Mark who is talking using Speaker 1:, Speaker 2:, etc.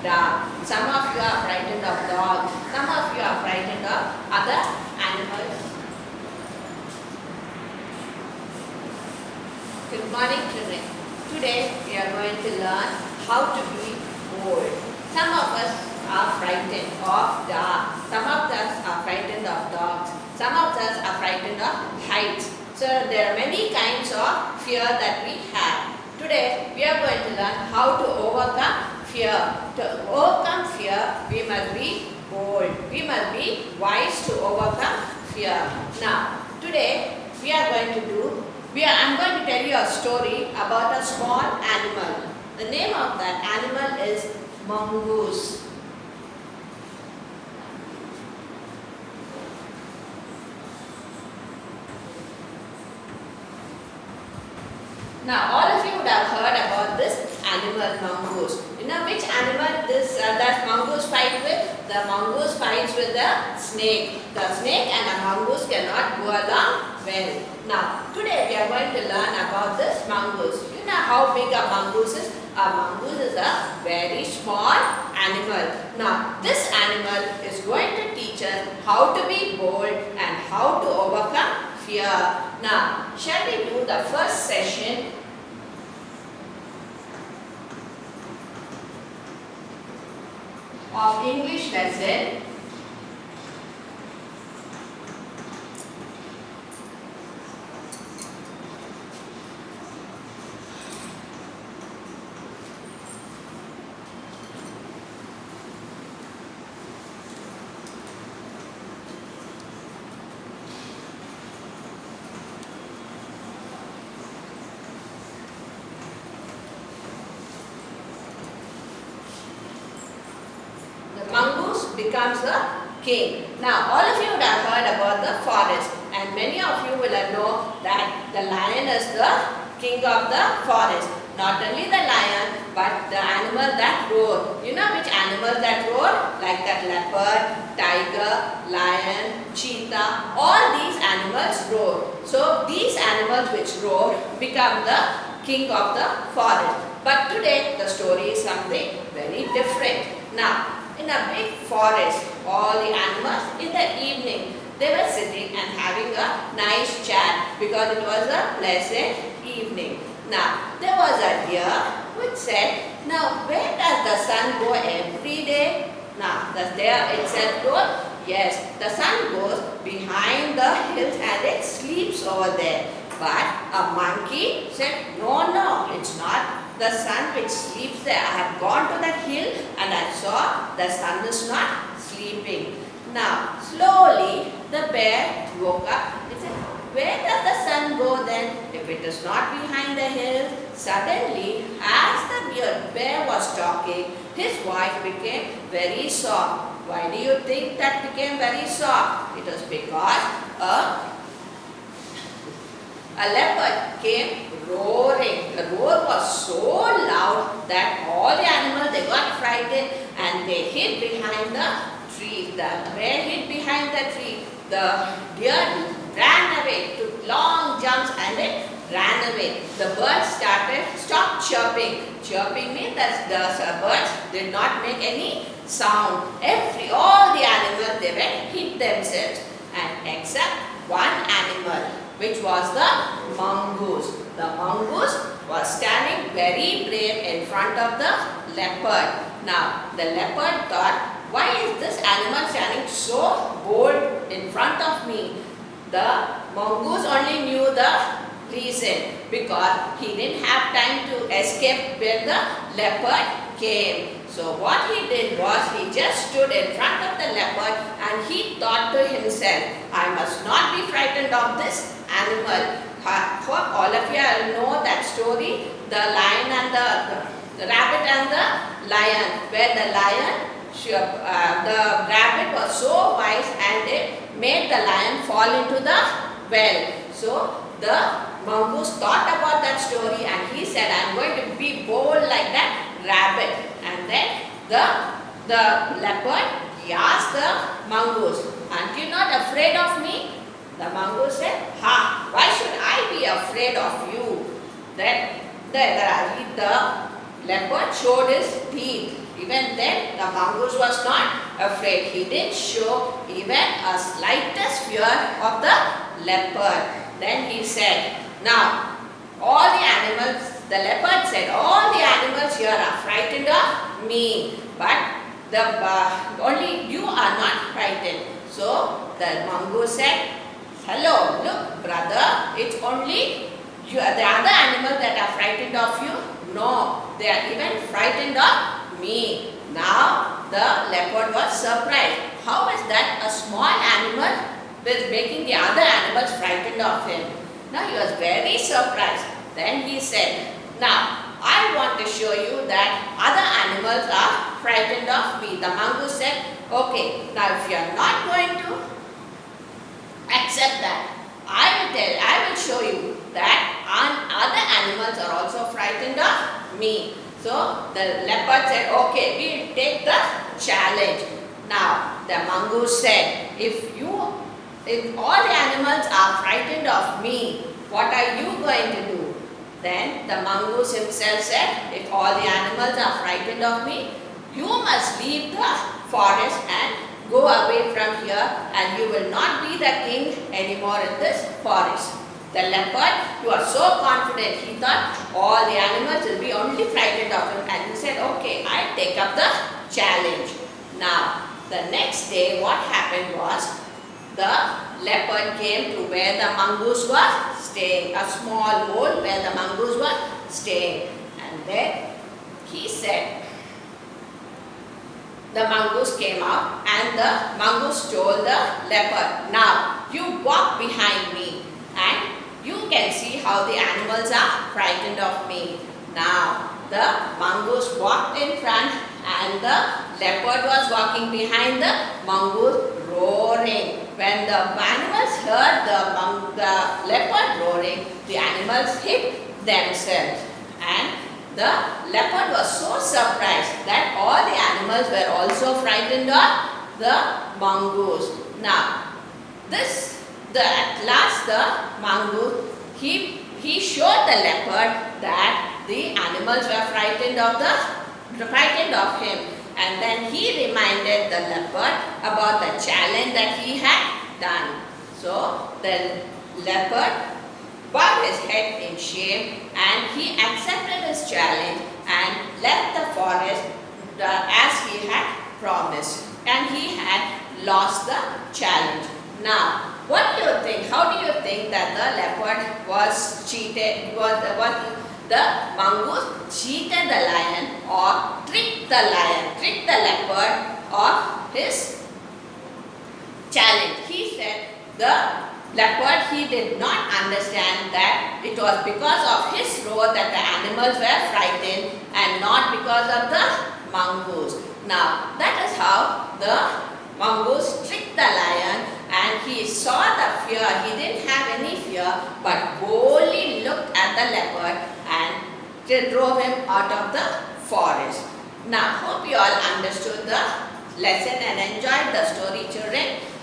Speaker 1: dark. Some of you are frightened of dogs. Some of you are frightened of other animals. Good morning, children. Today we are going to learn how to be bold. Some of us are frightened of dark. Some of us are frightened of dogs. Some of us are frightened of heights. So there are many kinds of fear that we have. Today we are going to learn how to overcome fear. To overcome fear, we must be bold. We must be wise to overcome fear. Now, today we are going to do I'm going to tell you a story about a small animal. The name of that animal is mongoose. Now, all of you would have heard about this animal mongoose. You know which animal does mongoose fight with? The mongoose fights with the snake. The snake and the mongoose cannot go along well. Now, today we are going to learn about this mongoose. You know how big a mongoose is? A mongoose is a very small animal. Now, this animal is going to teach us how to be bold and how to overcome fear. Now, shall we do the first session? Of English lesson. Mongoose becomes a king. Now, all of you would have heard about the forest, and many of you will know that the lion is the king of the forest. Not only the lion, but the animal that roar. You know which animals that roar? Like that leopard, tiger, lion, cheetah. All these animals roar. So, these animals which roar become the king of the forest. But today, the story is something very different. Now, in a big forest, all the animals in the evening, they were sitting and having a nice chat because it was a pleasant evening. Now, there was a deer which said, now where does the sun go every day? Now, the deer itself told, yes, the sun goes behind the hills and it sleeps over there. But a monkey said, no, it's not the sun which sleeps there. I have gone to that hill and I saw the sun is not sleeping. Now, slowly the bear woke up. He said, where does the sun go then? If it is not behind the hill. Suddenly, as the bear was talking, his voice became very soft. Why do you think that became very soft? It was because a leopard came roaring. The roar was so loud that all the animals, they got frightened and they hid behind the tree. The bear hid behind the tree. The deer ran away, took long jumps and it ran away. The birds stopped chirping. Chirping means that the birds did not make any sound. All the animals, they went hid themselves, and except one animal, which was the mongoose. The mongoose was standing very brave in front of the leopard. Now, the leopard thought, why is this animal standing so bold in front of me? The mongoose only knew the reason because he didn't have time to escape when the leopard came. So what he did was he just stood in front of the leopard and he thought to himself, I must not be frightened of this animal. Hope all of you know that story, the lion and the rabbit and the lion, where the rabbit was so wise and it made the lion fall into the well. So the mongoose thought about that story and he said, I am going to be bold like that rabbit. And then the leopard, he asked the mongoose, aren't you not afraid of me? The mongoose said, why should I be afraid of you? Then the leopard showed his teeth. Even then, the mongoose was not afraid. He didn't show even a slightest fear of the leopard. Then he said, now, all the animals, the leopard said, all the animals here are frightened of me, but only you are not frightened. So the mongoose said, hello, look brother, it's only you, the other animals that are frightened of you. No, they are even frightened of me. Now the leopard was surprised. How is that a small animal was making the other animals frightened of him? Now he was very surprised. Then he said, now I want to show you that other animals are frightened of me. The mongoose said, okay, now if you are not going to accept that, I will show you that other animals are also frightened of me. So the leopard said, okay, we will take the challenge. Now the mongoose said, if all the animals are frightened of me, what are you going to do? Then the mongoose himself said, if all the animals are frightened of me, you must leave the forest and go away from here, and you will not be the king anymore in this forest. The leopard, he was so confident, he thought all the animals will be only frightened of him, and he said, okay, I take up the challenge. Now, the next day what happened was, the leopard came to where the mongoose was staying, a small hole where the mongoose was staying, and then he said, the mongoose came out and the mongoose told the leopard, now you walk behind me and you can see how the animals are frightened of me. Now the mongoose walked in front and the leopard was walking behind the mongoose, roaring. When the animals heard the leopard roaring, the animals hid themselves, and the leopard was so surprised that all the animals were also frightened of the mongoose. Now, at last the mongoose, he showed the leopard that the animals were frightened of him. And then he reminded the leopard about the challenge that he had done. So the leopard bowed his head in shame and he accepted his challenge and left the forest as he had promised. And he had lost the challenge. Now, what do you think? How do you think that the leopard was cheated? The mongoose cheated the lion or tricked the leopard of his challenge? He said the leopard, he did not understand that it was because of his roar that the animals were frightened and not because of the mongoose. Now that is how the mongoose tricked the lion, and he saw the fear. He didn't have any fear, but boldly looked at the leopard and drove him out of the forest. Now, hope you all understood the lesson and enjoyed the story, children.